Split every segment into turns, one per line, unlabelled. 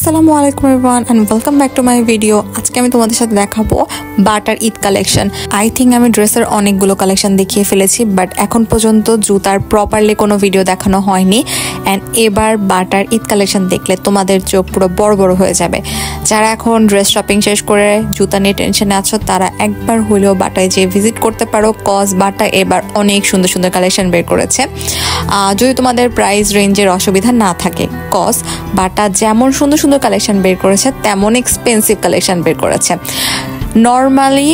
আসসালামু আলাইকুম everyone and welcome back to my video. আজকে আমি তোমাদের সাথে দেখাবো Butter Eid collection. I think আমি ড্রেসের অনেকগুলো কালেকশন দেখিয়ে ফেলেছি, বাট এখন পর্যন্ত জুতার প্রপারলি কোনো ভিডিও দেখানো হয়নি। অ্যান্ড এবার বাটার ঈদ কালেকশন দেখলে তোমাদের চোখ পুরো বড় বড় হয়ে যাবে। যারা এখন ড্রেস শপিং শেষ করে জুতা নিয়ে টেনশনে আছো, তারা একবার হলেও বাটায় যেয়ে ভিজিট করতে পারো, কজ বাটা এবার অনেক সুন্দর সুন্দর কালেকশন বের করেছে। যদি তোমাদের প্রাইস রেঞ্জের অসুবিধা না থাকে, কজ বাটা যেমন সুন্দর সুন্দর কালেকশন বের করেছে তেমন এক্সপেন্সিভ কালেকশন বের করেছে। নর্মালি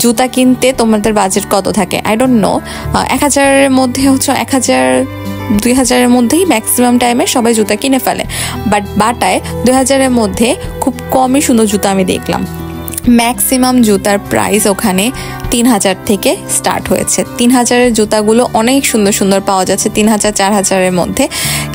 জুতা কিনতে তোমাদের বাজেট কত থাকে আই ডোন্ট নো, 1000-এর মধ্যে হচ্ছে 1000-2000-এর মধ্যেই ম্যাক্সিমাম টাইমে সবাই জুতা কিনে ফেলে, বাট বাটায় 2000-এর মধ্যে খুব কমই সুন্দর জুতা আমি দেখলাম। ম্যাক্সিমাম জুতার প্রাইস ওখানে 3000 থেকে স্টার্ট হয়েছে। 3000-এর জুতাগুলো অনেক সুন্দর সুন্দর পাওয়া যাচ্ছে 3000-4000-এর মধ্যে,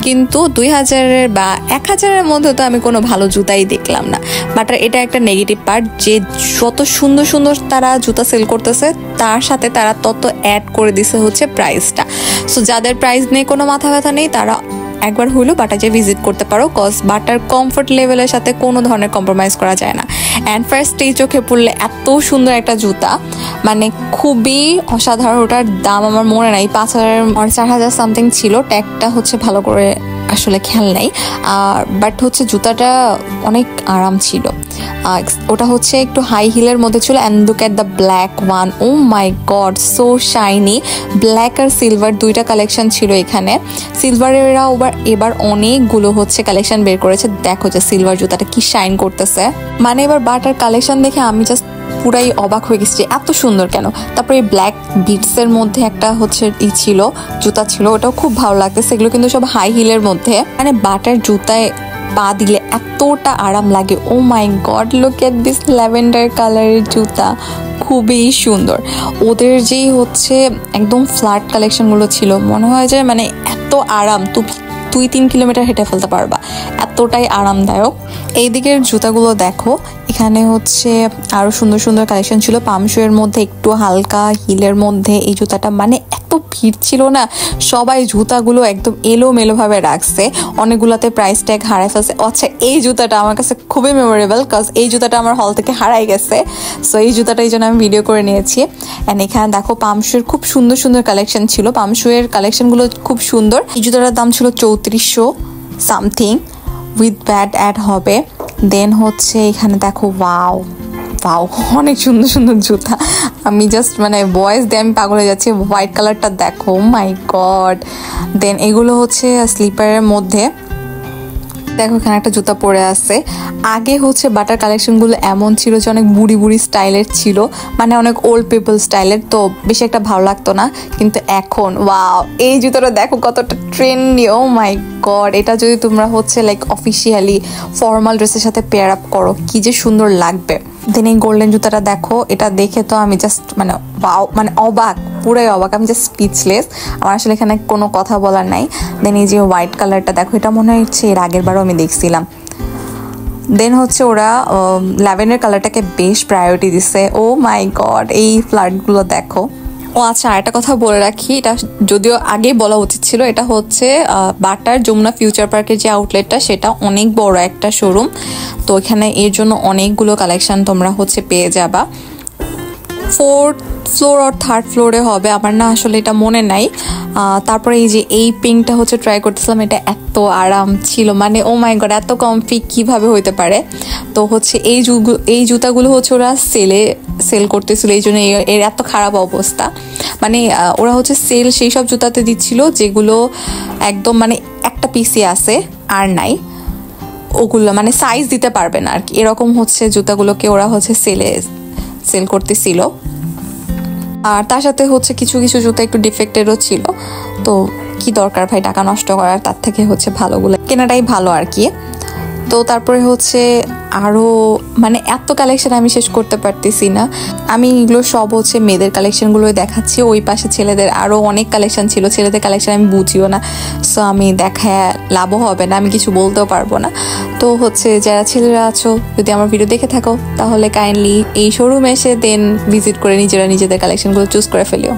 কিন্তু 2000-এর বা 1000-এর মধ্যে তো আমি কোনো ভালো জুতাই দেখলাম না। বাট এটা একটা নেগেটিভ পার্ট যে যত সুন্দর সুন্দর তারা জুতা সেল করতেছে তার সাথে তারা তত অ্যাড করে দিছে হচ্ছে প্রাইসটা। সো যাদের প্রাইস নিয়ে কোনো মাথা ব্যথা নেই তারা একবার হলেও বাটা যে ভিজিট করতে পারো, কজ বাটার কমফোর্ট লেভেলের সাথে কোনো ধরনের কম্প্রোমাইজ করা যায় না। অ্যান্ড ফার্স্ট এই চোখে পড়লে এত সুন্দর একটা জুতা, মানে খুবই অসাধারণ। ওটার দাম আমার মনে নাই, 5000-4000 সামথিং ছিল। ট্যাগটা হচ্ছে ভালো করে আসলে খেয়াল নাই, বাট হচ্ছে জুতাটা অনেক আরাম ছিল। ওটা হচ্ছে একটু হাই হিলের মধ্যে ছিল। And look at the black one, oh my God so shiny. Black আর সিলভার দুইটা কালেকশন ছিল এখানে। সিলভারের এবার অনেকগুলো হচ্ছে কালেকশন বের করেছে। দেখো যে সিলভার জুতাটা কি শাইন করতেছে, মানে এবার বাটার কালেকশন দেখে আমি জাস্ট পুরাই অবাক হয়ে গেছি এত সুন্দর কেন। তারপরে এই ব্ল্যাক বিটসের মধ্যে একটা হচ্ছে ছিল জুতা ছিল, ওটাও খুব ভালো লাগতেছে। এগুলো কিন্তু সব হাই হিলের মধ্যে, মানে বাটার জুতায় পা দিলে এতটা আরাম লাগে। Oh my god look at this lavender কালারের জুতা, খুবই সুন্দর। ওদের যেই হচ্ছে একদম ফ্ল্যাট কালেকশনগুলো ছিল, মনে হয় যে মানে এত আরাম, 2-3 কিলোমিটার হেঁটে ফেলতে পারবা, এতটাই আরামদায়ক। এই দিকের জুতাগুলো দেখো, এখানে হচ্ছে আরো সুন্দর সুন্দর কালেকশন ছিল। পামশুয়ের মধ্যে একটু হালকা হিলের মধ্যে এই জুতাটা, মানে এত ভিড় ছিল না, সবাই জুতাগুলো একদম এলোমেলো ভাবে রাখছে। অনেকগুলোতে প্রাইস ট্যাগ হারাই ফেলছে। আচ্ছা এই জুতাটা আমার কাছে খুবই মেমোরেবল, কজ এই জুতাটা আমার হল থেকে হারাই গেছে। সো এই জুতাটা এই জন্য আমি ভিডিও করে নিয়েছি। অ্যান্ড এখানে দেখো পামশুয়ের খুব সুন্দর সুন্দর কালেকশন ছিল। পামশুয়ের কালেকশনগুলো খুব সুন্দর। এই জুতাটার দাম ছিল 3400 সামথিং, উইথ ব্যাট অ্যাড হবে। দেন হচ্ছে এখানে দেখো ওয়াও অনেক সুন্দর সুন্দর জুতা। আমি জাস্ট মানে ভয়েস দিয়ে আমি পাগল হয়ে যাচ্ছি। হোয়াইট কালারটা দেখো, মাই গড। দেন এগুলো হচ্ছে স্লিপারের মধ্যে। দেখো এখানে একটা জুতা পরে আছে। আগে হচ্ছে বাটার কালেকশনগুলো এমন ছিল যে অনেক বুড়ি বুড়ি স্টাইলের ছিল, মানে অনেক ওল্ড পিপল স্টাইলের, তো বেশি একটা ভালো লাগতো না। কিন্তু এখন ওয়াও, এই জুতাটা দেখো কতটা ট্রেন্ডি। ও মাই গড, এটা যদি তোমরা হচ্ছে লাইক অফিসিয়ালি ফর্মাল ড্রেসের সাথে পেয়ার আপ করো, কি যে সুন্দর লাগবে। দেন এই গোল্ডেন জুতাটা দেখো, এটা দেখে তো আমি জাস্ট মানে ওয়াও, মানে অবাক, পুরাই অবাক। আমি জাস্ট স্পিচলেস, আমার আসলে এখানে কোনো কথা বলার নাই। দেন এই যে হোয়াইট কালারটা দেখো, এটা মনে হচ্ছে এর আগের বারও আমি দেখছিলাম। দেন হচ্ছে ওরা ল্যাভেন্ডার কালারটাকে বেশ প্রায়োরিটি দিচ্ছে। ও মাই গড, এই ফ্লার্টগুলো দেখো। ও আচ্ছা, আরেকটা কথা বলে রাখি, এটা যদিও আগেই বলা উচিত ছিল, এটা হচ্ছে বাটার যমুনা ফিউচার পার্কের যে আউটলেটটা, সেটা অনেক বড় একটা শোরুম। তো এখানে এর জন্য অনেকগুলো কালেকশন তোমরা হচ্ছে পেয়ে যাবা। 4th ফ্লোর আর 3rd ফ্লোরে হবে, আমার না আসলে এটা মনে নাই। তারপরে এই যে এই পিঙ্কটা হচ্ছে ট্রাই করতেছিলাম, এটা এত আরাম ছিল, মানে ও মাই গড এত কমফি কিভাবে হইতে পারে। তো হচ্ছে এই জুতাগুলো হচ্ছে ওরা সেল করতেছিল, এই জন্য এর এত খারাপ অবস্থা। মানে ওরা হচ্ছে সেই সব জুতাতে দিচ্ছিল যেগুলো একদম মানে একটা পিসি আছে আর নাই, ওগুলো মানে সাইজ দিতে পারবে না আর কি, এরকম হচ্ছে জুতাগুলোকে ওরা হচ্ছে সেল করতেছিল। আর তার সাথে হচ্ছে কিছু কিছু জুতা একটু ডিফেক্টেডও ছিল। তো কি দরকার ভাই টাকা নষ্ট করার, তার থেকে হচ্ছে ভালোগুলো কেনাটাই ভালো আর কি। তো তারপরে হচ্ছে আরও মানে এত কালেকশন আমি শেষ করতে পারতেছি না। আমি এগুলো সব হচ্ছে মেয়েদের কালেকশনগুলোই দেখাচ্ছি, ওই পাশে ছেলেদের আরও অনেক কালেকশন ছিল। ছেলেদের কালেকশন আমি বুঝিও না, সো আমি দেখায় লাভও হবে না, আমি কিছু বলতেও পারবো না। তো হচ্ছে যারা ছেলেরা আছো, যদি আমার ভিডিও দেখে থাকো, তাহলে কাইন্ডলি এই শোরুমে এসে দেন ভিজিট করে নিজেরা নিজেদের কালেকশনগুলো চুজ করে ফেলিও।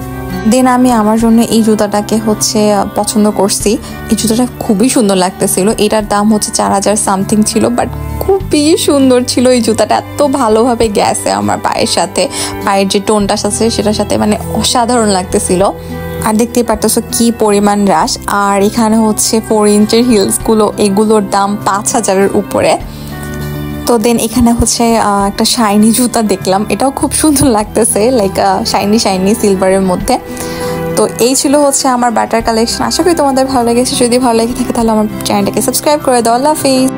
দেন আমি আমার জন্য এই জুতাটাকে হচ্ছে পছন্দ করছি। এই জুতাটা খুবই সুন্দর লাগতেছিল। এটার দাম হচ্ছে 4000 সামথিং ছিল, বাট খুবই সুন্দর ছিল। এই জুতাটা এত ভালোভাবে গেছে আমার পায়ের সাথে, পায়ের যে টোনটা আছে সেটার সাথে, মানে অসাধারণ লাগতেছিল। আর দেখতেই পারতেছো কি পরিমাণ রাশ। আর এখানে হচ্ছে 4 ইঞ্চের হিলসগুলো, এগুলোর দাম 5000-এর উপরে। তো দেন এখানে হচ্ছে একটা শাইনি জুতা দেখলাম, এটাও খুব সুন্দর লাগতেছে, লাইক শাইনি শাইনি সিলভারের মধ্যে। তো এই ছিল হচ্ছে আমার বাটার কালেকশন। আশা করি তোমাদের ভালো লেগেছে। যদি ভালো লেগে থাকে তাহলে আমার চ্যানেলটাকে সাবস্ক্রাইব করে দাও। আল্লাহ হাফিজ।